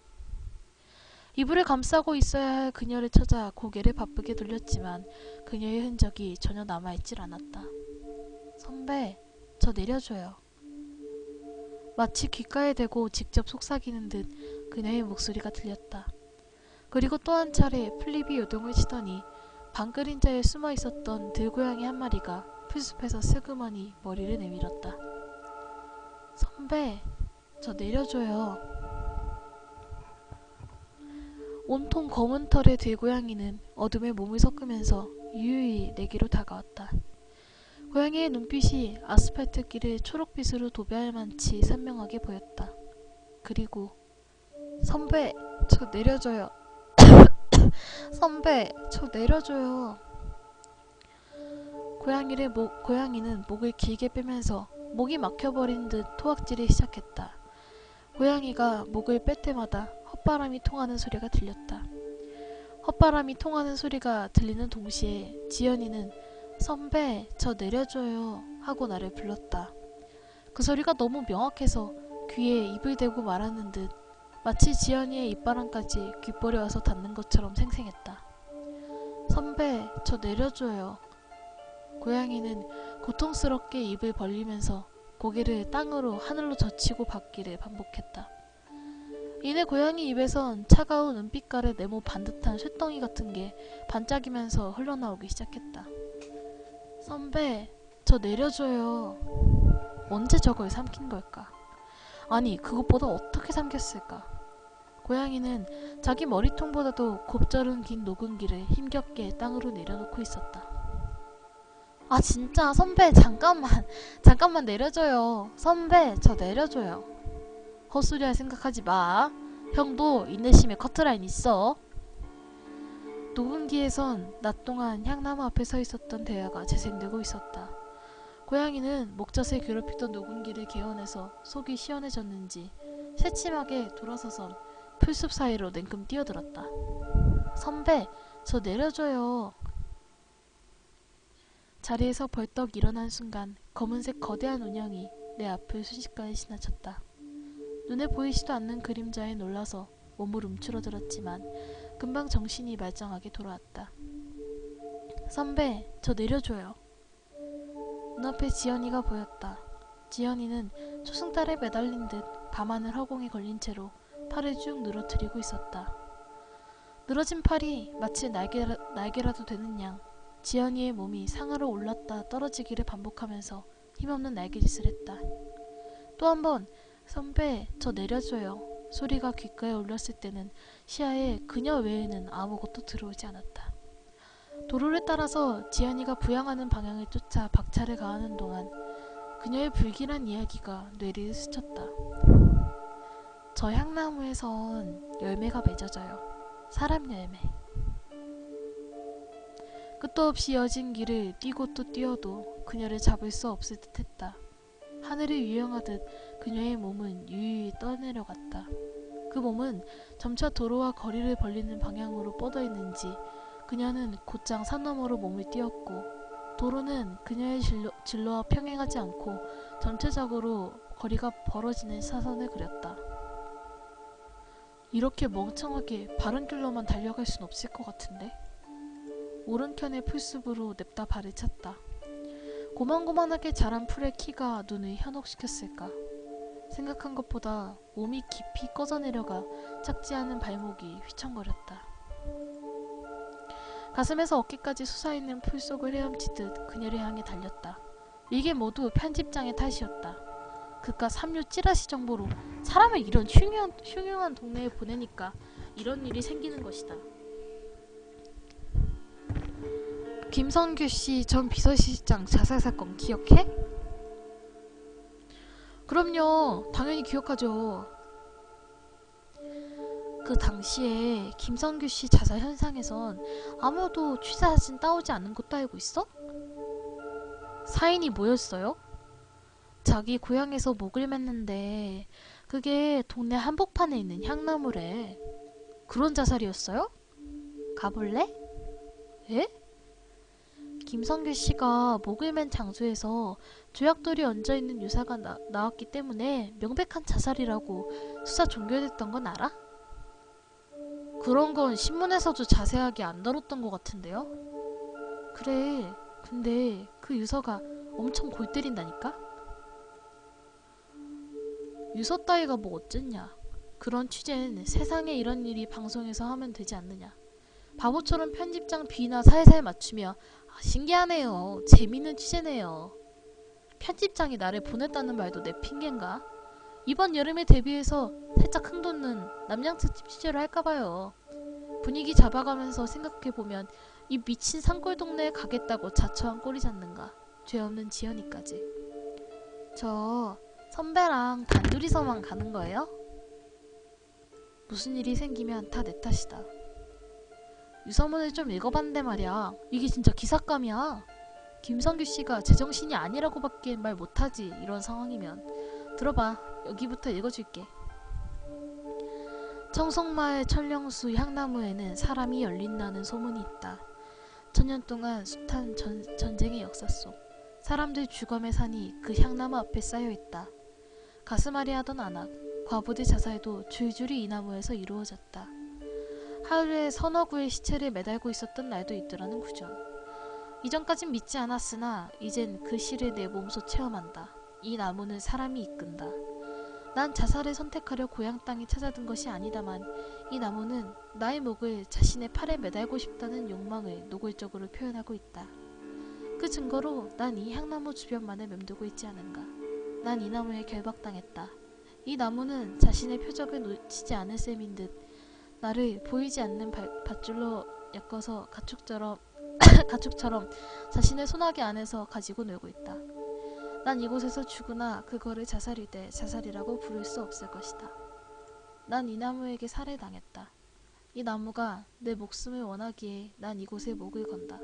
이불을 감싸고 있어야 할 그녀를 찾아 고개를 바쁘게 돌렸지만 그녀의 흔적이 전혀 남아있질 않았다. 선배, 저 내려줘요. 마치 귓가에 대고 직접 속삭이는 듯 그녀의 목소리가 들렸다. 그리고 또 한 차례 플립이 요동을 치더니 방그림자에 숨어 있었던 들고양이 한 마리가 풀숲에서 슬그머니 머리를 내밀었다. 선배, 저 내려줘요. 온통 검은 털의 들고양이는 어둠에 몸을 섞으면서 유유히 내게로 다가왔다. 고양이의 눈빛이 아스팔트 길을 초록빛으로 도배할 만치 선명하게 보였다. 그리고 선배, 저 내려줘요. 선배, 저 내려줘요. 고양이는 목을 길게 빼면서 목이 막혀버린 듯 토악질을 시작했다. 고양이가 목을 뺄 때마다 헛바람이 통하는 소리가 들렸다. 헛바람이 통하는 소리가 들리는 동시에 지연이는 선배, 저 내려줘요 하고 나를 불렀다. 그 소리가 너무 명확해서 귀에 입을 대고 말하는 듯 마치 지연이의 입바람까지 귓볼에 와서 닿는 것처럼 생생했다. 선배, 저 내려줘요. 고양이는 고통스럽게 입을 벌리면서 고개를 땅으로 하늘로 젖히고 받기를 반복했다. 이내 고양이 입에선 차가운 은빛깔의 네모 반듯한 쇳덩이 같은 게 반짝이면서 흘러나오기 시작했다. 선배, 저 내려줘요. 언제 저걸 삼킨 걸까? 아니, 그것보다 어떻게 삼켰을까? 고양이는 자기 머리통보다도 곱절은 긴 녹은기를 힘겹게 땅으로 내려놓고 있었다. 아, 진짜 선배, 잠깐만 내려줘요. 선배, 저 내려줘요. 헛소리할 생각하지 마. 형도 인내심에 커트라인 있어. 녹음기에선 낮 동안 향나무 앞에 서 있었던 대화가 재생되고 있었다. 고양이는 목젖을 괴롭히던 녹음기를 개어내서 속이 시원해졌는지 새침하게 돌아서선 풀숲 사이로 냉큼 뛰어들었다. 선배, 저 내려줘요. 자리에서 벌떡 일어난 순간 검은색 거대한 운형이 내 앞을 순식간에 지나쳤다. 눈에 보이지도 않는 그림자에 놀라서 몸을 움츠러들었지만 금방 정신이 말짱하게 돌아왔다. 선배, 저 내려줘요. 눈앞에 지연이가 보였다. 지연이는 초승달에 매달린 듯 밤하늘 허공에 걸린 채로 팔을 쭉 늘어뜨리고 있었다. 늘어진 팔이 마치 날개라도 되는 양 지연이의 몸이 상하로 올랐다 떨어지기를 반복하면서 힘없는 날개짓을 했다. 또 한 번 선배, 저 내려줘요. 소리가 귓가에 울렸을 때는 시야에 그녀 외에는 아무것도 들어오지 않았다. 도로를 따라서 지연이가 부양하는 방향을 쫓아 박차를 가하는 동안 그녀의 불길한 이야기가 뇌리를 스쳤다. 저 향나무에선 열매가 맺어져요. 사람 열매. 끝도 없이 이어진 길을 뛰고 또 뛰어도 그녀를 잡을 수 없을 듯했다. 하늘을 유영하듯 그녀의 몸은 유유히 떠내려갔다. 그 몸은 점차 도로와 거리를 벌리는 방향으로 뻗어있는지 그녀는 곧장 산 너머로 몸을 띄었고 도로는 그녀의 진로와 평행하지 않고 전체적으로 거리가 벌어지는 사선을 그렸다. 이렇게 멍청하게 바른 길로만 달려갈 순 없을 것 같은데? 오른편의 풀숲으로 냅다 발을 찼다. 고만고만하게 자란 풀의 키가 눈을 현혹시켰을까? 생각한 것보다 몸이 깊이 꺼져내려가 작지 않은 발목이 휘청거렸다. 가슴에서 어깨까지 솟아있는 풀 속을 헤엄치듯 그녀를 향해 달렸다. 이게 모두 편집장의 탓이었다. 그깟 삼류 찌라시 정보로 사람을 이런 흉흉한 동네에 보내니까 이런 일이 생기는 것이다. 김성규 씨 전 비서실장 자살 사건 기억해? 그럼요. 당연히 기억하죠. 그 당시에 김성규 씨 자살 현상에선 아무도 취사사진 따오지 않은 것도 알고 있어? 사인이 뭐였어요? 자기 고향에서 목을 맸는데 그게 동네 한복판에 있는 향나무래. 그런 자살이었어요? 가볼래? 에? 김성규 씨가 목을 맨 장소에서 조약돌이 얹어있는 유사가 나왔기 때문에 명백한 자살이라고 수사 종결됐던 건 알아? 그런 건 신문에서도 자세하게 안 다뤘던 것 같은데요? 그래, 근데 그 유서가 엄청 골 때린다니까? 유서 따위가 뭐 어쨌냐. 그런 취재는 세상에 이런 일이 방송에서 하면 되지 않느냐. 바보처럼 편집장 비나 살살 맞추며 신기하네요. 재밌는 취재네요. 편집장이 나를 보냈다는 말도 내 핑계인가? 이번 여름에 데뷔해서 살짝 흥돋는 남양 특집 취재를 할까봐요. 분위기 잡아가면서 생각해보면 이 미친 산골 동네에 가겠다고 자처한 꼴이 잤는가. 죄 없는 지연이까지. 저 선배랑 단둘이서만 가는 거예요? 무슨 일이 생기면 다 내 탓이다. 유서문을 좀 읽어봤는데 말이야. 이게 진짜 기삭감이야. 김성규 씨가 제정신이 아니라고밖에 말 못하지. 이런 상황이면. 들어봐. 여기부터 읽어줄게. 청송마을 천령수 향나무에는 사람이 열린다는 소문이 있다. 천년 동안 숱한 전쟁의 역사 속 사람들 주검의 산이 그 향나무 앞에 쌓여있다. 가슴앓이 하던 안악, 과부들 자살도 줄줄이 이 나무에서 이루어졌다. 하루에 서너 구의 시체를 매달고 있었던 날도 있더라는 구전. 이전까진 믿지 않았으나 이젠 그 시를 내 몸소 체험한다. 이 나무는 사람이 이끈다. 난 자살을 선택하려 고향 땅에 찾아든 것이 아니다만 이 나무는 나의 목을 자신의 팔에 매달고 싶다는 욕망을 노골적으로 표현하고 있다. 그 증거로 난 이 향나무 주변만을 맴돌고 있지 않은가. 난 이 나무에 결박당했다. 이 나무는 자신의 표적을 놓치지 않을 셈인 듯 나를 보이지 않는 밧줄로 엮어서 가축처럼 자신의 소나기 안에서 가지고 놀고 있다. 난 이곳에서 죽으나 그거를 자살이되 자살이라고 부를 수 없을 것이다. 난 이 나무에게 살해당했다. 이 나무가 내 목숨을 원하기에 난 이곳에 목을 건다.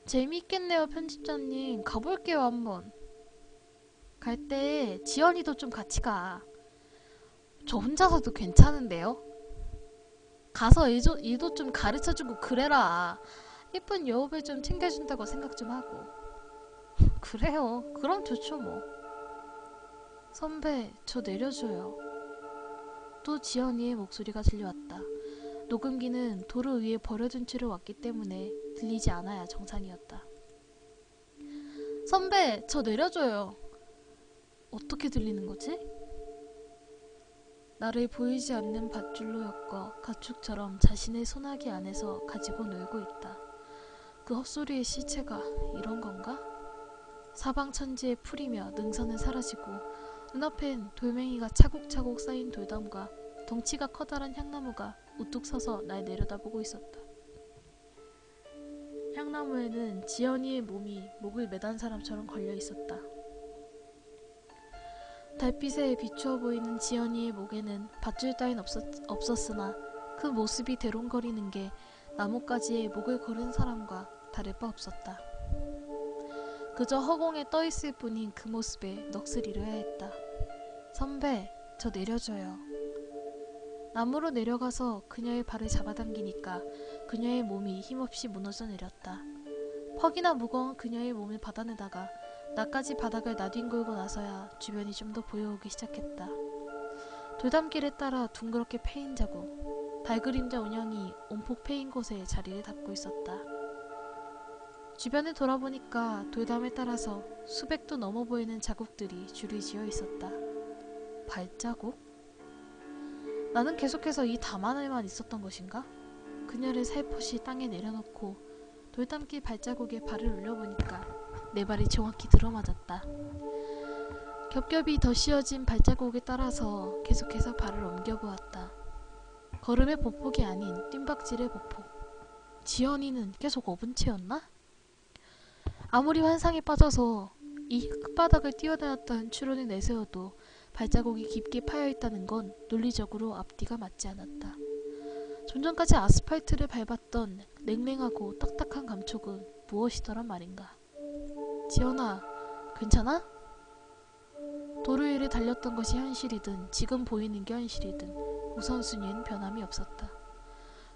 재미있겠네요, 편집자님. 가볼게요, 한번. 갈 때 지연이도 좀 같이 가. 저 혼자서도 괜찮은데요? 가서 일도 좀 가르쳐주고 그래라. 예쁜 여우를 좀 챙겨준다고 생각 좀 하고. 그래요. 그럼 좋죠 뭐. 선배, 저 내려줘요. 또 지연이의 목소리가 들려왔다. 녹음기는 도로 위에 버려둔 채로 왔기 때문에 들리지 않아야 정상이었다. 선배, 저 내려줘요. 어떻게 들리는 거지? 나를 보이지 않는 밧줄로 엮어 가축처럼 자신의 소나기 안에서 가지고 놀고 있다. 그 헛소리의 실체가 이런 건가? 사방천지에 풀이며 능선은 사라지고 눈앞엔 돌멩이가 차곡차곡 쌓인 돌담과 덩치가 커다란 향나무가 우뚝 서서 날 내려다보고 있었다. 향나무에는 지연이의 몸이 목을 매단 사람처럼 걸려 있었다. 달빛에 비추어 보이는 지연이의 목에는 밧줄 따윈 없었으나 그 모습이 대롱거리는 게 나뭇가지에 목을 거른 사람과 다를 바 없었다. 그저 허공에 떠있을 뿐인 그 모습에 넋을 잃어야 했다. 선배, 저 내려줘요. 나무로 내려가서 그녀의 발을 잡아당기니까 그녀의 몸이 힘없이 무너져 내렸다. 퍽이나 무거운 그녀의 몸을 받아내다가 나까지 바닥을 나뒹굴고 나서야 주변이 좀 더 보여오기 시작했다. 돌담길에 따라 둥그렇게 패인 자국, 달그림자 운영이 온폭 패인 곳에 자리를 잡고 있었다. 주변을 돌아보니까 돌담에 따라서 수백도 넘어 보이는 자국들이 줄을 지어 있었다. 발자국? 나는 계속해서 이 담 안에만 있었던 것인가? 그녀를 살포시 땅에 내려놓고 돌담길 발자국에 발을 올려보니까 내 발이 정확히 들어맞았다. 겹겹이 더 씌어진 발자국에 따라서 계속해서 발을 옮겨보았다. 걸음의 보폭이 아닌 뜀박질의 보폭. 지연이는 계속 업은 채였나? 아무리 환상에 빠져서 이 흙바닥을 뛰어다녔던 추론을 내세워도 발자국이 깊게 파여있다는 건 논리적으로 앞뒤가 맞지 않았다. 좀 전까지 아스팔트를 밟았던 냉랭하고 딱딱한 감촉은 무엇이더란 말인가. 지연아, 괜찮아? 도로 위를 달렸던 것이 현실이든 지금 보이는 게 현실이든 우선순위엔 변함이 없었다.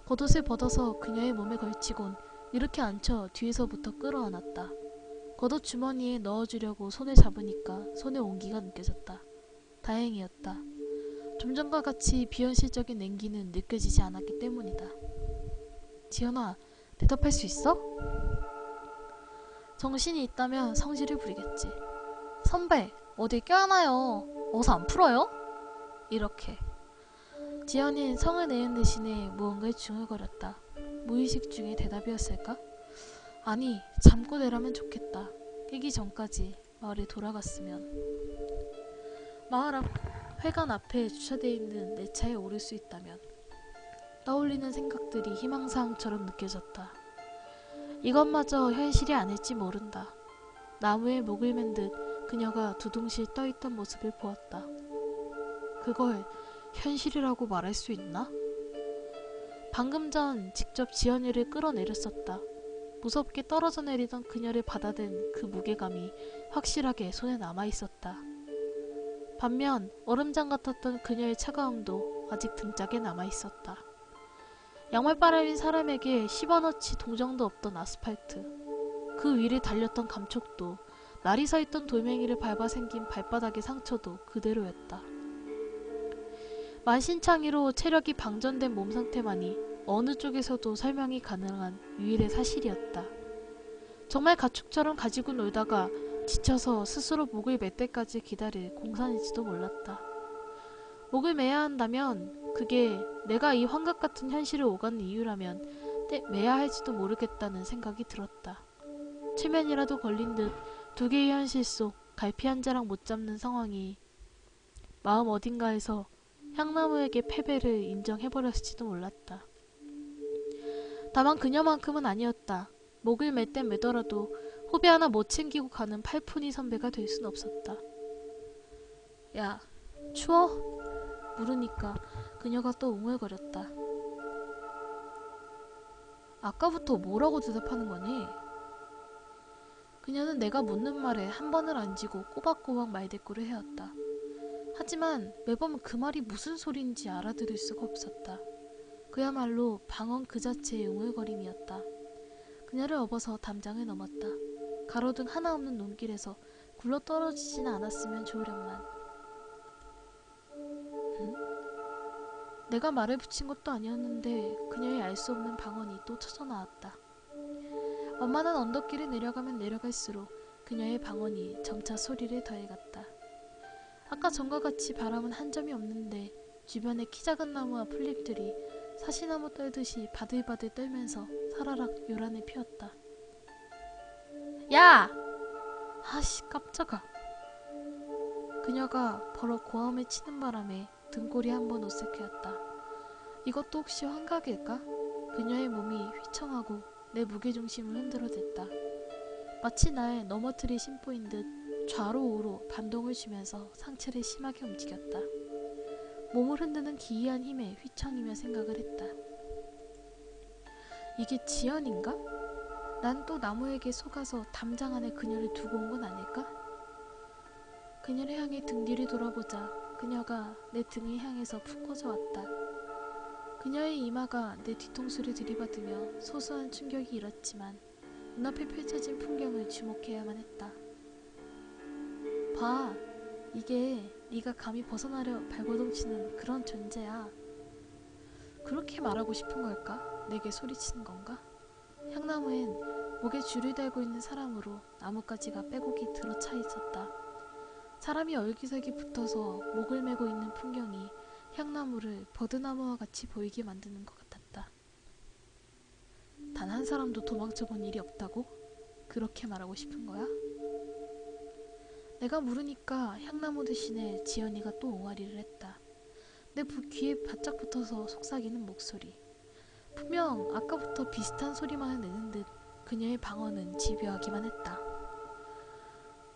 겉옷을 벗어서 그녀의 몸에 걸치곤 이렇게 앉혀 뒤에서부터 끌어안았다. 겉옷 주머니에 넣어주려고 손을 잡으니까 손의 온기가 느껴졌다. 다행이었다. 좀 전과 같이 비현실적인 냉기는 느껴지지 않았기 때문이다. 지연아, 대답할 수 있어? 정신이 있다면 성질을 부리겠지. 선배, 어딜 껴안아요. 어서 안 풀어요? 이렇게. 지연이는 성을 내는 대신에 무언가에 중얼거렸다. 무의식 중에 대답이었을까? 아니, 잠꼬 대라면 좋겠다. 깨기 전까지 마을에 돌아갔으면. 마을 앞 회관 앞에 주차되어 있는 내 차에 오를 수 있다면. 떠올리는 생각들이 희망사항처럼 느껴졌다. 이것마저 현실이 아닐지 모른다. 나무에 목을 맨 듯 그녀가 두둥실 떠있던 모습을 보았다. 그걸 현실이라고 말할 수 있나? 방금 전 직접 지연이를 끌어내렸었다. 무섭게 떨어져 내리던 그녀를 받아든 그 무게감이 확실하게 손에 남아있었다. 반면 얼음장 같았던 그녀의 차가움도 아직 등짝에 남아있었다. 양말바람인 사람에게 10원어치 동정도 없던 아스팔트, 그 위를 달렸던 감촉도, 날이 서있던 돌멩이를 밟아 생긴 발바닥의 상처도 그대로였다. 만신창이로 체력이 방전된 몸 상태만이 어느 쪽에서도 설명이 가능한 유일의 사실이었다. 정말 가축처럼 가지고 놀다가 지쳐서 스스로 목을 맬 때까지 기다릴 공산일지도 몰랐다. 목을 매야 한다면 그게 내가 이 환각 같은 현실을 오가는 이유라면 매야 할지도 모르겠다는 생각이 들었다. 최면이라도 걸린 듯 두 개의 현실 속 갈피 한 자락 못 잡는 상황이 마음 어딘가에서 향나무에게 패배를 인정해버렸을지도 몰랐다. 다만 그녀만큼은 아니었다. 목을 맬 땐 매더라도 호비 하나 못 챙기고 가는 팔푼이 선배가 될 순 없었다. 야, 추워? 물으니까 그녀가 또 웅얼거렸다. 아까부터 뭐라고 대답하는 거니? 그녀는 내가 묻는 말에 한 번을 안 지고 꼬박꼬박 말대꾸를 해왔다. 하지만 매번 그 말이 무슨 소리인지 알아들을 수가 없었다. 그야말로 방언 그 자체의 웅얼거림이었다. 그녀를 업어서 담장을 넘었다. 가로등 하나 없는 논길에서 굴러떨어지지는 않았으면 좋으련만. 응? 내가 말을 붙인 것도 아니었는데 그녀의 알 수 없는 방언이 또 터져나왔다. 원만한 언덕길을 내려가면 내려갈수록 그녀의 방언이 점차 소리를 더해갔다. 아까 전과 같이 바람은 한 점이 없는데 주변의 키 작은 나무와 풀잎들이 사시나무 떨듯이 바들바들 떨면서 사라락 요란을 피웠다. 야! 아씨, 깜짝아. 그녀가 버럭 고함을 치는 바람에 등골이 한번 오색해왔다. 이것도 혹시 환각일까? 그녀의 몸이 휘청하고 내 무게중심을 흔들어댔다. 마치 날 넘어뜨릴 심보인 듯 좌로 우로 반동을 주면서 상체를 심하게 움직였다. 몸을 흔드는 기이한 힘에 휘청이며 생각을 했다. 이게 지연인가? 난 또 나무에게 속아서 담장 안에 그녀를 두고 온 건 아닐까? 그녀를 향해 등 뒤를 돌아보자 그녀가 내 등을 향해서 푹 꺼져왔다. 그녀의 이마가 내 뒤통수를 들이받으며 소소한 충격이 일었지만 눈앞에 펼쳐진 풍경을 주목해야만 했다. 봐, 이게 네가 감히 벗어나려 발버둥치는 그런 존재야. 그렇게 말하고 싶은 걸까? 내게 소리치는 건가? 향나무엔 목에 줄을 달고 있는 사람으로 나뭇가지가 빼곡히 들어차 있었다. 사람이 얼기설기 붙어서 목을 메고 있는 풍경이 향나무를 버드나무와 같이 보이게 만드는 것 같았다. 단 한 사람도 도망쳐본 일이 없다고? 그렇게 말하고 싶은 거야? 내가 물으니까 향나무 대신에 지연이가 또 옹알이를 했다. 내 귀에 바짝 붙어서 속삭이는 목소리. 분명 아까부터 비슷한 소리만을 내는 듯 그녀의 방언은 집요하기만 했다.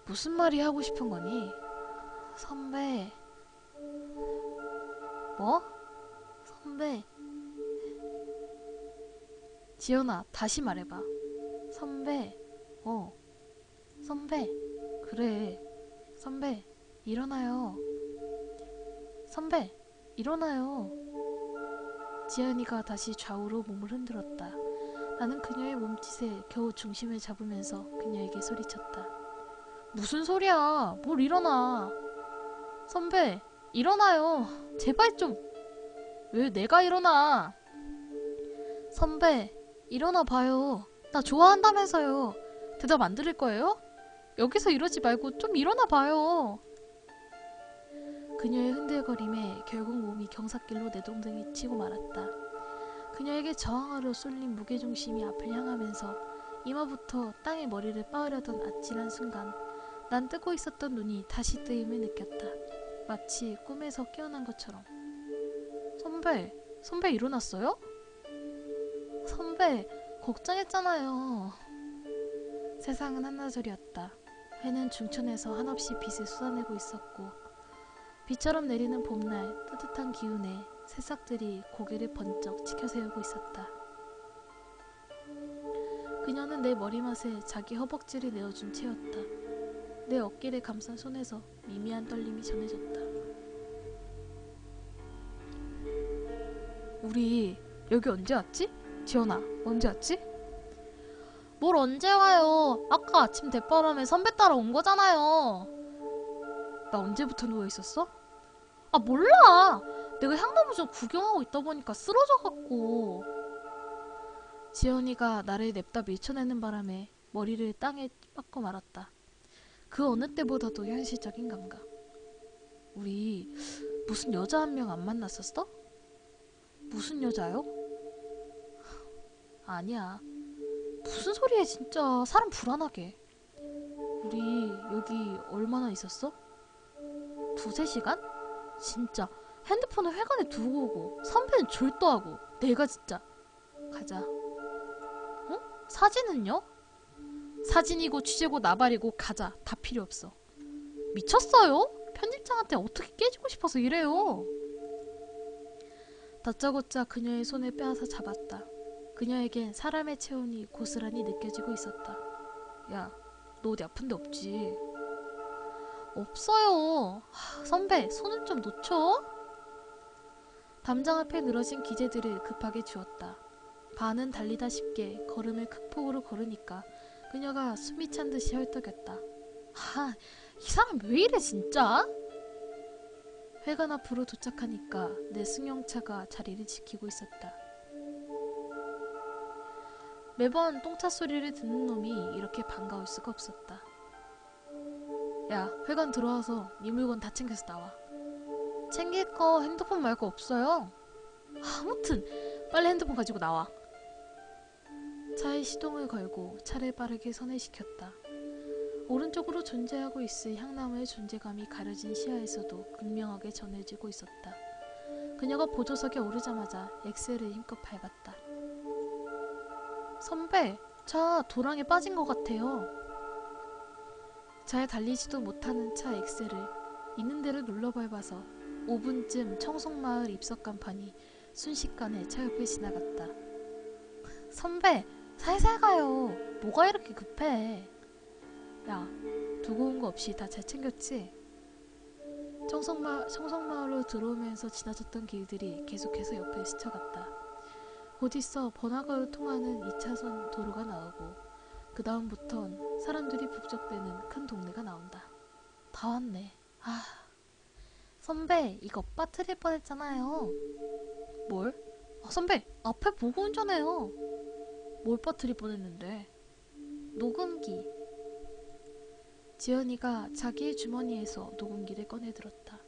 무슨 말이 하고 싶은 거니? 선배. 뭐? 선배. 지연아, 다시 말해봐. 선배. 선배. 그래. 선배, 일어나요. 선배, 일어나요. 지연이가 다시 좌우로 몸을 흔들었다. 나는 그녀의 몸짓에 겨우 중심을 잡으면서 그녀에게 소리쳤다. 무슨 소리야? 뭘 일어나? 선배, 일어나요. 제발 좀. 왜 내가 일어나? 선배, 일어나 봐요. 나 좋아한다면서요. 대답 안 들을 거예요? 여기서 이러지 말고 좀 일어나 봐요. 그녀의 흔들거림에 결국 몸이 경사길로 내동댕이 치고 말았다. 그녀에게 저항하려 쏠린 무게중심이 앞을 향하면서 이마부터 땅에 머리를 빻으려던 아찔한 순간 난 뜨고 있었던 눈이 다시 뜨임을 느꼈다. 마치 꿈에서 깨어난 것처럼. 선배 일어났어요? 선배, 걱정했잖아요. 세상은 한나절이었다. 해는 중천에서 한없이 빛을 쏟아내고 있었고 비처럼 내리는 봄날 따뜻한 기운에 새싹들이 고개를 번쩍 치켜세우고 있었다. 그녀는 내 머리맡에 자기 허벅지를 내어준 채였다. 내 어깨를 감싼 손에서 미미한 떨림이 전해졌다. 우리 여기 언제 왔지? 지연아, 언제 왔지? 뭘 언제 와요? 아까 아침 대바람에 선배 따라 온 거잖아요. 나 언제부터 누워있었어? 아 몰라. 내가 향나무 좀 구경하고 있다 보니까 쓰러져갖고. 지연이가 나를 냅다 밀쳐내는 바람에 머리를 땅에 빻고 말았다. 그 어느 때보다도 현실적인 감각. 우리 무슨 여자 한 명 안 만났었어? 무슨 여자요? 아니야. 무슨 소리야 진짜. 사람 불안하게. 우리 여기 얼마나 있었어? 2~3시간? 진짜 핸드폰을 회관에 두고 오고 선배는 졸도하고 내가 진짜. 가자. 응? 사진은요? 사진이고 취재고 나발이고 가자. 다 필요 없어. 미쳤어요? 편집장한테 어떻게 깨지고 싶어서 이래요. 다짜고짜 그녀의 손을 빼앗아 잡았다. 그녀에겐 사람의 체온이 고스란히 느껴지고 있었다. 야, 너 어디 아픈 데 없지? 없어요. 선배, 손을 좀 놓쳐? 담장 앞에 늘어진 기재들을 급하게 주었다. 반은 달리다 쉽게 걸음을 큰 폭으로 걸으니까 그녀가 숨이 찬 듯이 헐떡였다. 이 사람 왜 이래 진짜? 회관 앞으로 도착하니까 내 승용차가 자리를 지키고 있었다. 매번 똥차 소리를 듣는 놈이 이렇게 반가울 수가 없었다. 야, 회관 들어와서 네 물건 다 챙겨서 나와. 챙길 거 핸드폰 말고 없어요. 아무튼 빨리 핸드폰 가지고 나와. 차에 시동을 걸고 차를 빠르게 선회시켰다. 오른쪽으로 존재하고 있을 향나무의 존재감이 가려진 시야에서도 극명하게 전해지고 있었다. 그녀가 보조석에 오르자마자 엑셀을 힘껏 밟았다. 선배, 차 도랑에 빠진 것 같아요. 잘 달리지도 못하는 차 엑셀을 있는 대로 눌러 밟아서 5분쯤 청송마을 입석 간판이 순식간에 차 옆을 지나갔다. 선배, 살살 가요. 뭐가 이렇게 급해. 야, 두고 온 거 없이 다 잘 챙겼지? 청송마을로 들어오면서 지나쳤던 길들이 계속해서 옆에 스쳐갔다. 곧 있어 번화가로 통하는 2차선 도로가 나오고 그 다음부턴 사람들이 북적대는 큰 동네가 나온다. 다 왔네. 선배, 이거 빠뜨릴 뻔했잖아요. 뭘? 선배, 앞에 보고 운전해요. 뭘 빠뜨릴 뻔했는데? 녹음기. 지연이가 자기의 주머니에서 녹음기를 꺼내들었다.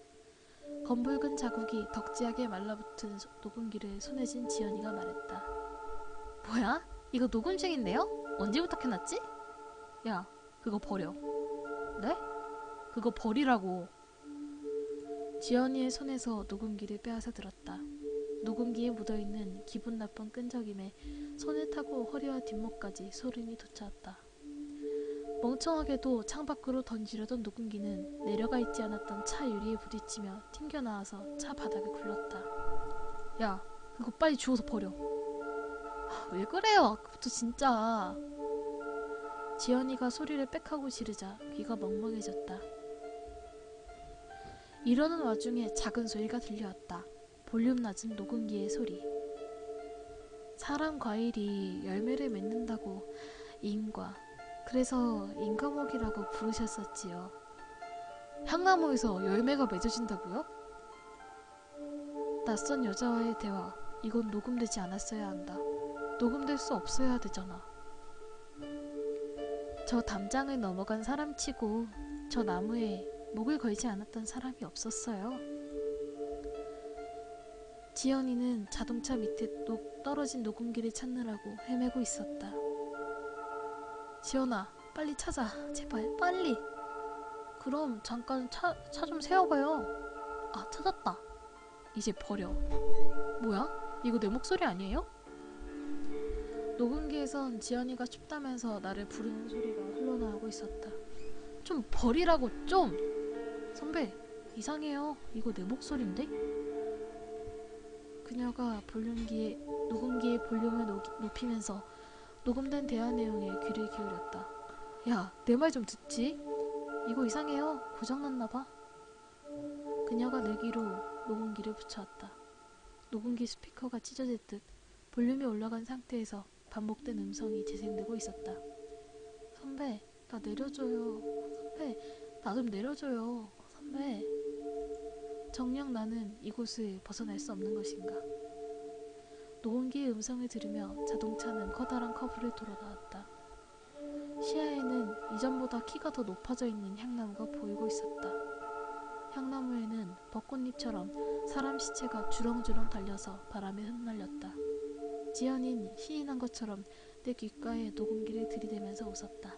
검붉은 자국이 덕지하게 말라붙은 녹음기를 손에 쥔 지연이가 말했다. 뭐야? 이거 녹음 중인데요? 언제부터 켜놨지? 야, 그거 버려. 네? 그거 버리라고. 지연이의 손에서 녹음기를 빼앗아 들었다. 녹음기에 묻어있는 기분 나쁜 끈적임에 손을 타고 허리와 뒷목까지 소름이 돋아왔다. 멍청하게도 창밖으로 던지려던 녹음기는 내려가 있지 않았던 차 유리에 부딪히며 튕겨나와서 차 바닥을 굴렀다. 야, 그거 빨리 주워서 버려. 왜 그래요? 아까부터 진짜. 지연이가 소리를 빽하고 지르자 귀가 멍멍해졌다. 이러는 와중에 작은 소리가 들려왔다. 볼륨 낮은 녹음기의 소리. 사람 과일이 열매를 맺는다고 인과, 그래서 인과목이라고 부르셨었지요. 향나무에서 열매가 맺어진다고요? 낯선 여자와의 대화. 이건 녹음되지 않았어야 한다. 녹음될 수 없어야 되잖아. 저 담장을 넘어간 사람치고 저 나무에 목을 걸지 않았던 사람이 없었어요. 지연이는 자동차 밑에 떨어진 녹음기를 찾느라고 헤매고 있었다. 지연아, 빨리 찾아. 제발, 빨리. 그럼 잠깐 차 좀 세워봐요. 아, 찾았다. 이제 버려. 뭐야? 이거 내 목소리 아니에요? 녹음기에선 지연이가 춥다면서 나를 부르는 소리가 흘러나오고 있었다. 좀 버리라고 좀! 선배, 이상해요. 이거 내 목소린데? 그녀가 녹음기의 볼륨을 높이면서 녹음된 대화 내용에 귀를 기울였다. 야, 내 말 좀 듣지? 이거 이상해요. 고장났나봐. 그녀가 내 귀로 녹음기를 붙여왔다. 녹음기 스피커가 찢어질 듯 볼륨이 올라간 상태에서 반복된 음성이 재생되고 있었다. 선배, 나 내려줘요. 선배, 나 좀 내려줘요. 선배. 정녕 나는 이곳을 벗어날 수 없는 것인가. 녹음기의 음성을 들으며 자동차는 커다란 커브를 돌아 나왔다. 시야에는 이전보다 키가 더 높아져 있는 향나무가 보이고 있었다. 향나무에는 벚꽃잎처럼 사람 시체가 주렁주렁 달려서 바람에 흩날렸다. 지연인 신이 난 것처럼 내 귓가에 녹음기를 들이대면서 웃었다.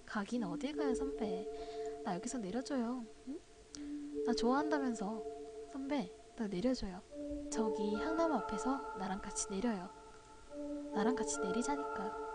가긴 어딜 가요, 선배. 나 여기서 내려줘요. 응? 나 좋아한다면서. 선배, 나 내려줘요. 저기 향나무 앞에서 나랑 같이 내려요. 나랑 같이 내리자니까.